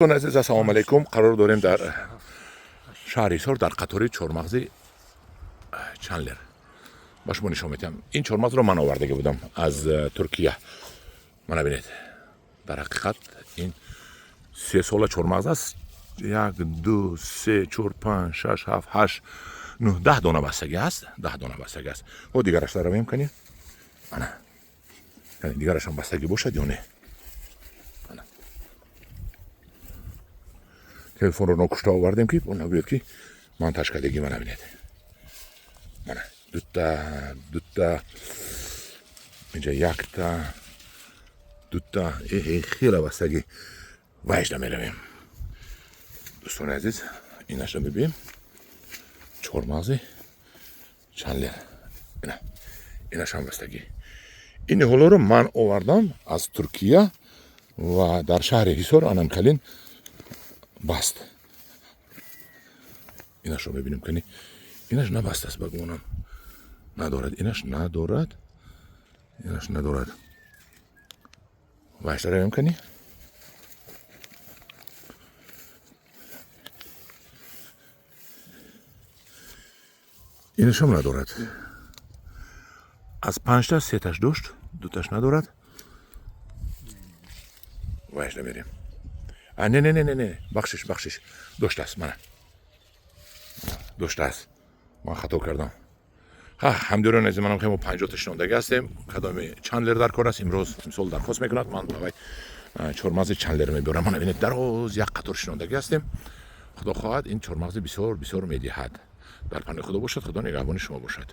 دوستان عزیز السلام علیکم. قرار داریم در شهر ایسار در قطاری چهارمغز چندلر با شما نشون میدم. این چهارمغز رو من آورده بودم از ترکیه. من ببینید در حقیقت این 3 سال چهارمغز است. 1 2 3 4 5 6 7 8 9 10 دانه بستگی است. 10 دانه بستگی است. و دیگرش رو میکنیم. انا دیگرش هم بستگی باشد یا نه. تلفن رو نکشته آوردیم که اون بیاد که مانتاژ کردگی من ببینید. من دوتا اینجا یک تا دوتا خیلی بستگی وایش نمیرویم. دوستان عزیز اینش رو ببینیم. چهارمغز چندلر اینش هم بستگی. این حالا رو من آوردم از ترکیه و در شهر ایسار آنم کلین بست. اینش رو ببینیم کنی. اینش نبست است بگونم. ندارد. اینش ندارد. اینش ندارد. وایش داریم کنی. اینش هم ندارد. از 5 تا 3 تاش داشت. 2 تاش ندارد. وایش نمیریم. نه بخشش داشته است. من داشته است. من خطا کردم. همدوران از منم خیلی 50 تا شنوندگی هستیم. کدام چندلر در کار است امسال درخواست میکند. من برای چهارمغز چندلر میبرم. من ببینید دراز یک قطار شنوندگی هستیم. خدا خواهد این چهارمغز بسیار میدهد. در پناه خدا باشد. خدا نگهبان شما باشد.